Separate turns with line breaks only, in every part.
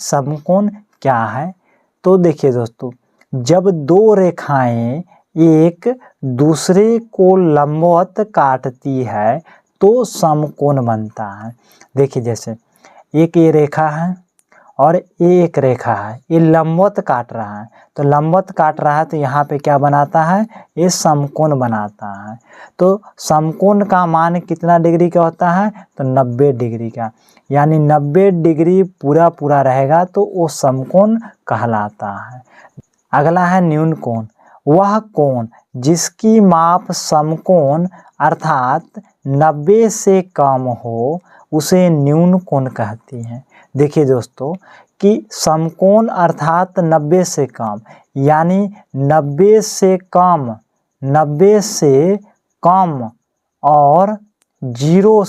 समकोण क्या है? तो देखिए दोस्तों, जब दो रेखाएं एक दूसरे को लंबवत काटती है तो समकोण बनता है। देखिए जैसे एक ये रेखा है और एक रेखा है, ये लंबवत काट रहा है, तो लंबवत काट रहा है तो यहाँ पे क्या बनाता है? ये समकोण बनाता है। तो समकोण का मान कितना डिग्री का होता है? तो 90 डिग्री का, यानी 90 डिग्री पूरा पूरा रहेगा तो वो समकोण कहलाता है। अगला है न्यून कोण। वह कोण जिसकी माप समकोण अर्थात 90 से कम हो उसे न्यून कोण कहती हैं। देखिए दोस्तों कि समकोण अर्थात 90 से कम, यानी 90 से कम, 90 से कम और 0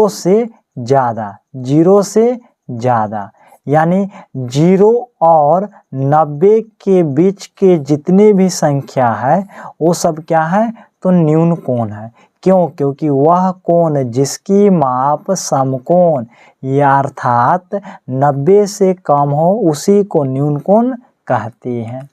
से ज़्यादा, 0 से ज़्यादा, यानी 0 और 90 के बीच के जितने भी संख्या है वो सब क्या है? तो न्यून कोण है। क्यों? क्योंकि वह कोण जिसकी माप समकोण या अर्थात 90 से कम हो उसी को न्यून कोण कहते हैं।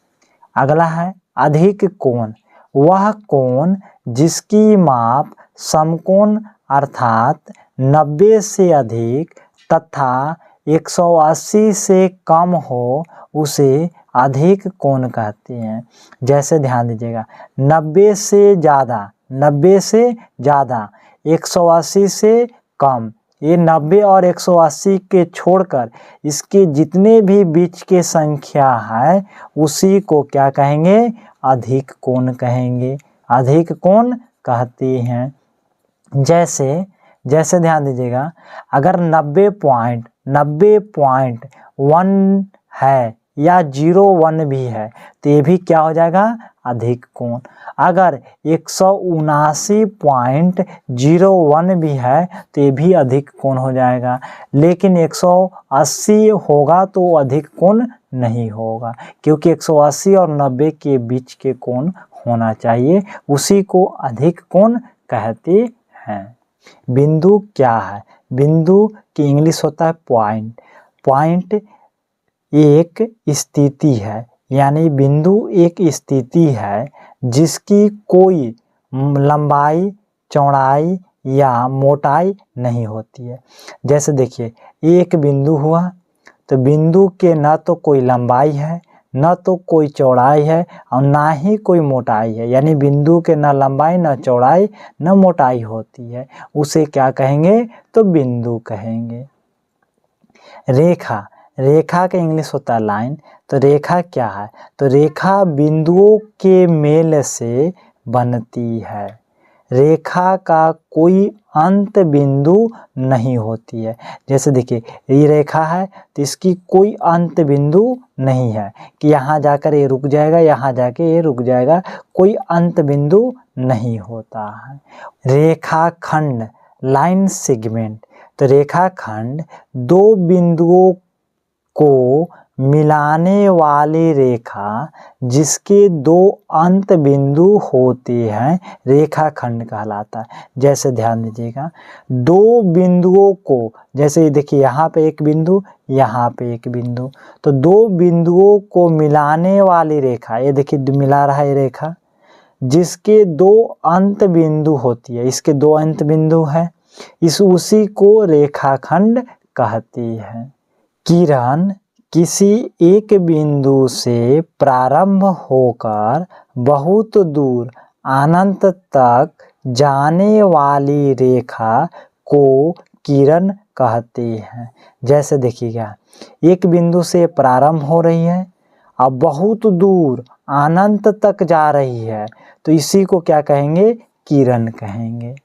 अगला है अधिक कोण। वह कोण जिसकी माप समकोण अर्थात 90 से अधिक तथा 180 से कम हो उसे अधिक कोण कहते हैं। जैसे ध्यान दीजिएगा, 90 से ज़्यादा, 90 से ज़्यादा, 180 से कम, ये 90 और 180 के छोड़कर इसके जितने भी बीच के संख्या है उसी को क्या कहेंगे? अधिक कोण कहेंगे, अधिक कोण कहते हैं। जैसे ध्यान दीजिएगा, अगर 90.1 है या 01 भी है तो ये भी क्या हो जाएगा? अधिक कोण। अगर 179.01 भी है तो ये भी अधिक कोण हो जाएगा, लेकिन 180 होगा तो अधिक कोण नहीं होगा, क्योंकि 180 और 90 के बीच के कोण होना चाहिए, उसी को अधिक कोण कहते हैं। बिंदु क्या है? बिंदु की इंग्लिश होता है पॉइंट। पॉइंट एक स्थिति है, यानी बिंदु एक स्थिति है जिसकी कोई लंबाई, चौड़ाई या मोटाई नहीं होती है। जैसे देखिए एक बिंदु हुआ तो बिंदु के न तो कोई लंबाई है, न तो कोई चौड़ाई है और ना ही कोई मोटाई है, यानी बिंदु के न लंबाई, न चौड़ाई, न मोटाई होती है, उसे क्या कहेंगे? तो बिंदु कहेंगे। रेखा, रेखा का इंग्लिश होता है लाइन। तो रेखा क्या है? तो रेखा बिंदुओं के मेल से बनती है। रेखा का कोई अंत बिंदु नहीं होती है। जैसे देखिए ये रेखा है तो इसकी कोई अंत बिंदु नहीं है कि यहाँ जाकर ये रुक जाएगा, यहाँ जाके ये रुक जाएगा, कोई अंत बिंदु नहीं होता है। रेखाखंड, लाइन सेगमेंट। तो रेखाखंड दो बिंदुओं को मिलाने वाली रेखा जिसके दो अंत बिंदु होते हैं रेखाखंड कहलाता है। जैसे ध्यान दीजिएगा, दो बिंदुओं को, जैसे देखिए यहाँ पे एक बिंदु, यहाँ पे एक बिंदु, तो दो बिंदुओं को मिलाने वाली रेखा, ये देखिए मिला रहा है रेखा, जिसके दो अंत बिंदु होती है, इसके दो अंत बिंदु है, उसी को रेखाखंड कहते हैं। किरण किसी एक बिंदु से प्रारंभ होकर बहुत दूर अनंत तक जाने वाली रेखा को किरण कहते हैं। जैसे देखिएगा एक बिंदु से प्रारंभ हो रही है अब बहुत दूर अनंत तक जा रही है तो इसी को क्या कहेंगे? किरण कहेंगे।